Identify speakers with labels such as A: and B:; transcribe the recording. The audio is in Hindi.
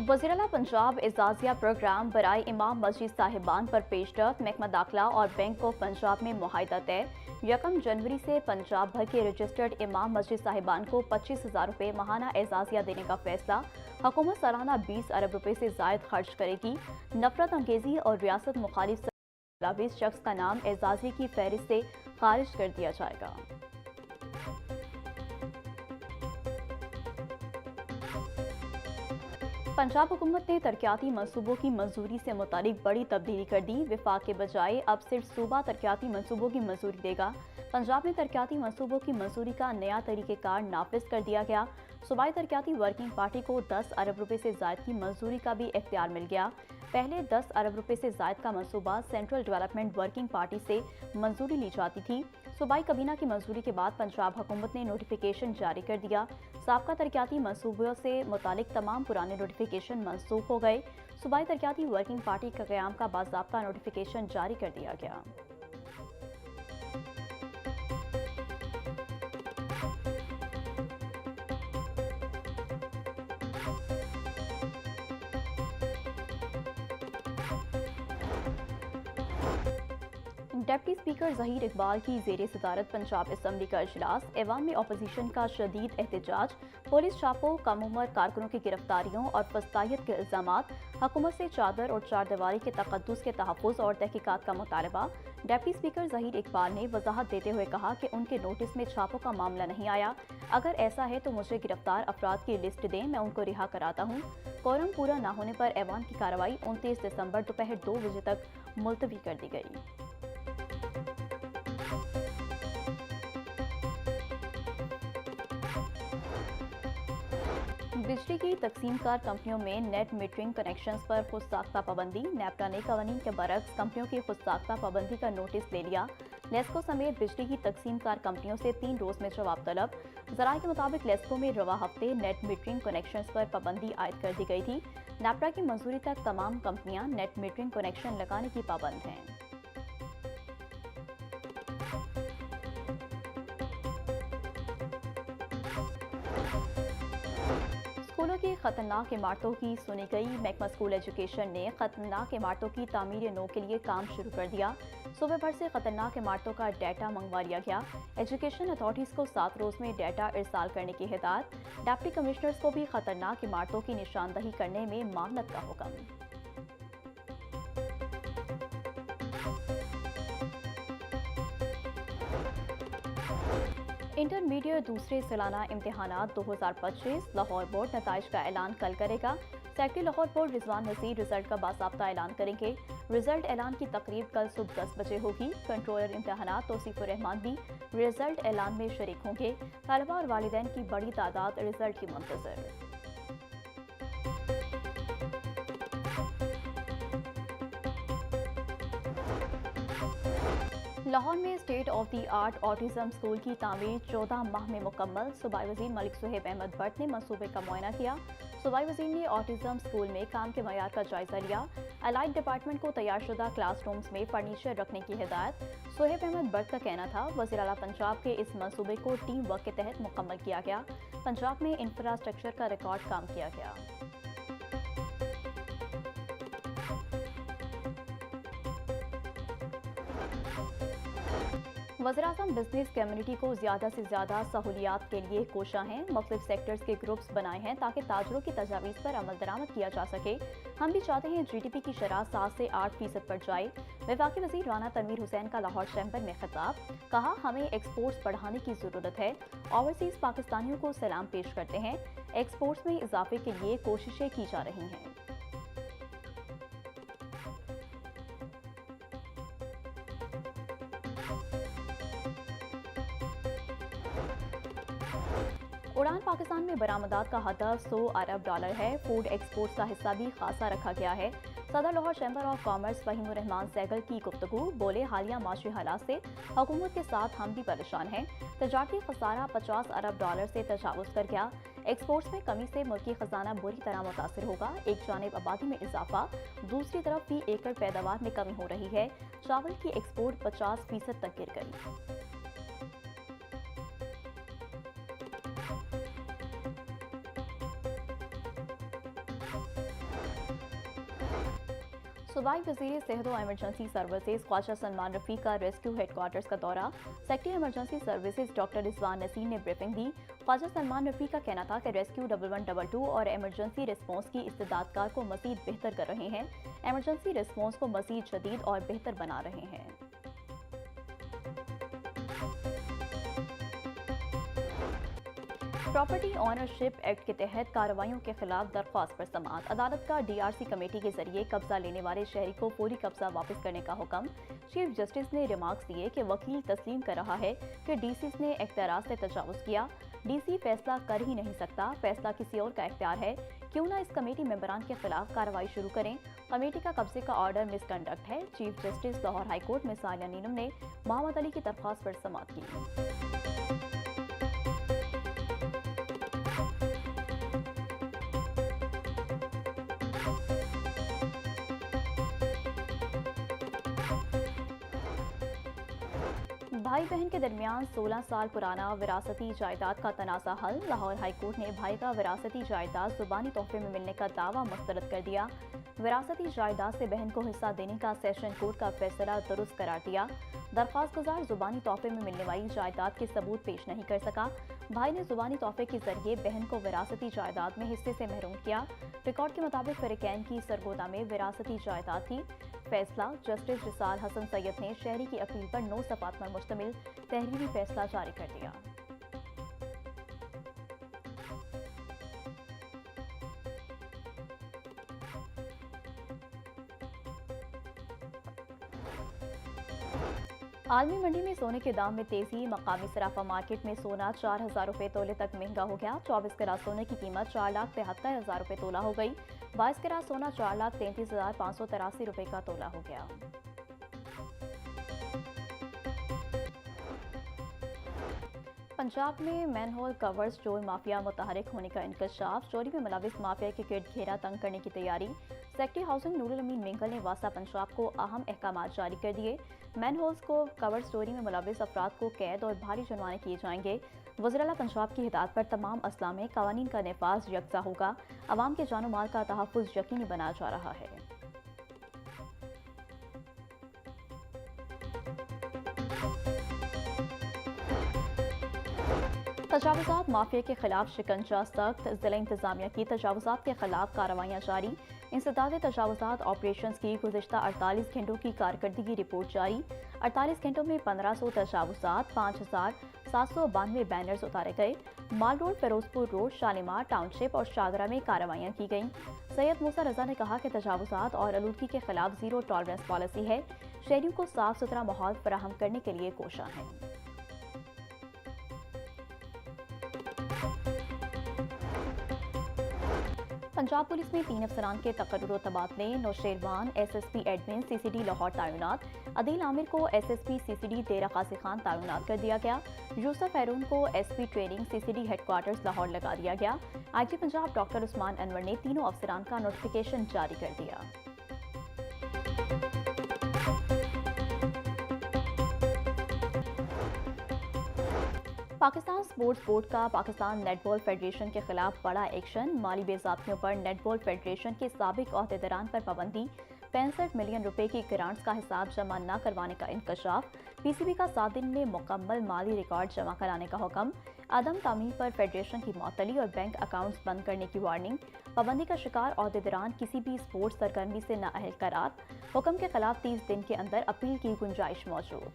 A: वज़ीर-ए-आला पंजाब एजाजिया प्रोग्राम बराए इमाम मस्जिद साहिबान पर पेशरफ्त। महकमा दाखिला और बैंक ऑफ पंजाब में मुआहिदा तय। 1 जनवरी से पंजाब भर के रजिस्टर्ड इमाम मस्जिद साहिबान को 25,000 रुपये माहाना एजाजिया देने का फैसला। हुकूमत सालाना 20 अरब रुपये से जायद खर्च करेगी। नफरत अंगेजी और रियासत मुखालिफ 20 शख्स का नाम एजाजी की फहरिस्त से खारिज कर दिया जाएगा। पंजाब हुकूमत ने तरक्याती मनसूबों की मंजूरी से मुतालिक बड़ी तब्दीली कर दी। विफाक के बजाय अब सिर्फ सूबा तरक्याती मनसूबों की मंजूरी देगा। पंजाब में तरक्याती मनसूबों की मंजूरी का नया तरीक़ेकार नाफिज कर दिया गया। सूबाई तरक्याती वर्किंग पार्टी को 10 अरब रुपये से जायद की मंजूरी का भी इख्तियार मिल गया। पहले 10 अरब रुपये से जायद का मनसूबा सेंट्रल डेवलपमेंट वर्किंग पार्टी से मंजूरी ली जाती थी। सूबाई कबीना की मंजूरी के बाद पंजाब हुकूमत ने नोटिफिकेशन जारी कर दिया। साबका तरक्याती मनसूबों से मुतालिक तमाम पुराने नोटिफिकेशन मनसूख हो गए। सूबाई तरक्याती वर्किंग पार्टी का क़याम का बाज़ाब्ता नोटिफिकेशन जारी कर दिया गया। डिप्टी स्पीकर ज़हीर इकबाल की ज़ेर सदारत पंजाब असम्बली का इजलास। ऐवान में अपोजिशन का शदीद एहतजाज। पुलिस छापों, कम उम्र कारकुनों की गिरफ्तारियों और फस्तायत के इल्ज़ामात। हुकूमत से चादर और चारदीवारी के तक़द्दुस के तहफ़्फ़ुज़ और तहक़ीक़ात का मुतालबा। डिप्टी स्पीकर ज़हीर इकबाल ने वज़ाहत देते हुए कहा कि उनके नोटिस में छापों का मामला नहीं आया। अगर ऐसा है तो मुझे गिरफ्तार अफराद की लिस्ट दें, मैं उनको रिहा कराता हूँ। कोरम पूरा न होने पर ऐवान की कार्रवाई 29 दिसंबर दोपहर 2 बजे तक मुलतवी कर दी गई। बिजली की तकसीमकार कंपनियों में नेट मीटरिंग कनेक्शंस पर खुद साख्ता पाबंदी। नेपरा ने कवानीन के बरक्स कंपनियों की खुद साख्ता पाबंदी का नोटिस ले लिया। लेस्को समेत बिजली की तकसीमकार कंपनियों से 3 रोज में जवाब तलब। जराये के मुताबिक लेस्को में रवा हफ्ते नेट मीटरिंग कनेक्शंस पर पाबंदी आयद कर दी गई थी। नेपरा की मंजूरी तक तमाम कंपनियां नेट मीटरिंग कनेक्शन लगाने की पाबंद हैं। स्कूलों की खतरनाक इमारतों की सुनी गई। महकमा स्कूल एजुकेशन ने खतरनाक इमारतों की तामीर नौ के लिए काम शुरू कर दिया। सूबे भर से खतरनाक इमारतों का डाटा मंगवा लिया गया। एजुकेशन अथॉरिटीज़ को 7 रोज में डाटा इरसाल करने की हिदायत। डिप्टी कमिश्नर्स को भी खतरनाक इमारतों की निशानदही करने में मामलत का हुक्म। इंटरमीडिएट दूसरे सालाना इम्तिहानात 2025। लाहौर बोर्ड नताइज का ऐलान कल करेगा। Secretary Lahore board Rizwan Naseer result का बासाब्ता ऐलान करेंगे। रिजल्ट ऐलान की तकरीब कल सुबह 10 बजे होगी। कंट्रोलर इम्तिहानात तौसीफुर रहमान भी रिजल्ट ऐलान में शरीक होंगे। तलबा और वालिदैन की बड़ी तादाद रिजल्ट की मुंतज़र। लाहौर में state of the art autism school की तामीर 14 माह में मुकम्मल। सूबाई वज़ीर मलिक सुहेब अहमद भट्ट ने मंसूबे का मुआयना किया। सूबाई वज़ीर ने ऑटिज्म स्कूल में काम के मयार का जायजा लिया। अलाइड डिपार्टमेंट को तैयारशुदा क्लासरूम्स में फर्नीचर रखने की हिदायत। सुहेब अहमद भट्ट का कहना था वज़ीर-ए-आला पंजाब के इस मंसूबे को टीम वर्क के तहत मुकम्मल किया गया। पंजाब में इंफ्रास्ट्रक्चर का रिकॉर्ड काम किया गया। वज़ीर-ए-आज़म बिजनेस कम्युनिटी को ज़्यादा से ज़्यादा सहूलियात के लिए कोशा हैं। मुख्तलिफ सेक्टर्स के ग्रुप्स बनाए हैं ताकि ताजरों की तजावीज़ पर अमल दरामद किया जा सके। हम भी चाहते हैं GDP की शरह 7 से 8% पर जाए। वफाकी वज़ीर राना तनवीर हुसैन का लाहौर चैम्बर में खिताब। कहा, हमें एक्सपोर्ट्स बढ़ाने की ज़रूरत है। ओवरसीज़ पाकिस्तानियों को सलाम पेश करते हैं। एक्सपोर्ट्स में इजाफे के लिए कोशिशें की जा रही हैं। उड़ान पाकिस्तान में बरामदात का हदफ 100 अरब डॉलर है। फूड एक्सपोर्ट्स का हिस्सा भी खासा रखा गया है। सदर Lahore chamber of commerce Fahimur Rehman Saigal की गुफ्तगू। बोले, हालिया माशी हालात से हुकूमत के साथ हम भी परेशान हैं। तजारती खसारा 50 अरब डॉलर से तजावुज़ कर गया। एक्सपोर्ट्स में कमी से मुल्की खजाना बुरी तरह मुतासिर होगा। एक जानिब आबादी में इजाफा, दूसरी तरफ फी एकड़ पैदावार में कमी हो रही है। चावल की एक्सपोर्ट 50% तक गिर गई। सूबाई वज़ीर सेहत और एमरजेंसी सर्विसेज ख्वाजा सलमान रफ़ी का रेस्क्यू हेडक्वार्टर्स का दौरा। Secretary emergency services doctor Rizwan Naseer ने ब्रीफिंग दी। ख्वाजा सलमान रफ़ी का कहना था कि रेस्क्यू 1122 और एमरजेंसी रिस्पॉन्स की इस्तेदादकार को मज़ीद बेहतर कर रहे हैं, एमरजेंसी रिस्पॉन्स को मज़ीद जदीद और बेहतर बना रहे हैं। प्रॉपर्टी ऑनरशिप एक्ट के तहत कार्रवाइयों के खिलाफ दरख्वास्त पर समाअत। अदालत का DRC कमेटी के जरिए कब्जा लेने वाले शहरी को फौरी कब्जा वापस करने का हुक्म। चीफ जस्टिस ने रिमार्क्स दिए कि वकील तस्लीम कर रहा है कि DCs ने इख्तियारात से तजावुज़ किया। DC फैसला कर ही नहीं सकता, फैसला किसी और का इख्तियार है। क्यों ना इस कमेटी मेंबरान के खिलाफ कार्रवाई शुरू करें। कमेटी का कब्जे का ऑर्डर मिसकंडक्ट है। Chief justice Lahore high court में सालिया नीलम ने मोहम्मद अली की दरख्वास्त पर समाअत की। भाई बहन के दरमियान 16 साल पुराना विरासती जायदाद का तनाज़ा हल। लाहौर हाई कोर्ट ने भाई का विरासती जायदाद जुबानी तोहफे में मिलने का दावा मुस्तरद कर दिया। विरासती जायदाद से बहन को हिस्सा देने का सेशन कोर्ट का फैसला दुरुस्त करार दिया। दरख्वास्त गुजार जुबानी तोहफे में मिलने वाली जायदाद के सबूत पेश नहीं कर सका। भाई ने जुबानी तोहफे के जरिए बहन को विरासती जायदाद में हिस्से से महरूम किया। रिकॉर्ड के मुताबिक फरीकैन की सरगोदा में विरासती जायदाद थी। फैसला जस्टिस रिसाल हसन सैयद ने शहरी की अपील पर 9 सफ़ात पर मुश्तमिल तहरीरी फैसला जारी कर दिया। आलमी मंडी में सोने के दाम में तेजी। मकामी सराफा मार्केट में सोना 4,000 रुपये तोले तक महंगा हो गया। 24 कैरात सोने की कीमत 4,73,000 रुपये तोला हो गई। 22 कैरात सोना 4,33,583 रुपये का तोला हो गया। पंजाब में मैनहोल कवर्स चोर माफिया मुतहरिक होने का इंकशाफ। चोरी में मुलविस माफिया के गिर्द घेरा तंग करने की तैयारी। सेक्रेटरी हाउसिंग नूरुल अमीन मिंगल ने वासा पंजाब को अहम अहकाम जारी कर दिए। मैनहोल्स को कवर चोरी में मुलविस अफराद को कैद और भारी जुर्माने किए जाएंगे। वज़ीर-ए-आला पंजाब की हिदायत पर तमाम अजला में कवानीन का नफाज यकसा होगा। अवाम के जानो माल का तहफ़्फ़ुज़ यकीनी बनाया जा रहा है। तजावुज़ात माफिया के खिलाफ शिकंजा सख्त। जिला इंतजामिया की तजावुज़ात के खिलाफ कार्रवाइयाँ जारी। इंसदाद तजावुज़ात ऑपरेशन की गुज़िश्ता 48 घंटों की कारकर्दगी रिपोर्ट जारी। 48 घंटों में 1500 तजावुज़ात, 5,792 बैनर्स उतारे गए। Mall road, Ferozepur road, Shalimar township और शागरा में कार्रवाइयाँ की गईं। सैयद मूसा रजा ने कहा कि तजावुज़ात और आलूदगी के खिलाफ ज़ीरो टॉलरेंस पॉलिसी है। शहरियों को साफ सुथरा माहौल फराहम करने के लिए कोशा है। पंजाब पुलिस में 3 अफसरान के तकर्रुर तबादले। Nausherwan SSP admin CCD Lahore तैनात। अदील आमिर को SSP CCD डेरा गाजी खान तैनात कर दिया गया। यूसुफ हैरून को SP training CCD headquarters Lahore लगा दिया गया। IG पंजाब डॉक्टर उस्मान अनवर ने तीनों अफसरान का नोटिफिकेशन जारी कर दिया। पाकिस्तान स्पोर्ट्स बोर्ड का पाकिस्तान नेटबॉल फेडरेशन के खिलाफ बड़ा एक्शन। माली बेज़ाब्तियों पर नेटबॉल फेडरेशन के साबिक अहदेदारान पर पाबंदी। 65 मिलियन रुपए की ग्रांट्स का हिसाब जमा न करवाने का इंकशाफ। PCB का 7 दिन में मुकम्मल माली रिकॉर्ड जमा कराने का हुक्म। आदम तामील पर फेडरेशन की मअतली और बैंक अकाउंट्स बंद करने की वार्निंग। पाबंदी का शिकार अहदेदारान किसी भी स्पोर्ट्स सरगर्मी से नाअहल करार। हुक्म के खिलाफ 30 दिन के अंदर अपील की गुंजाइश मौजूद।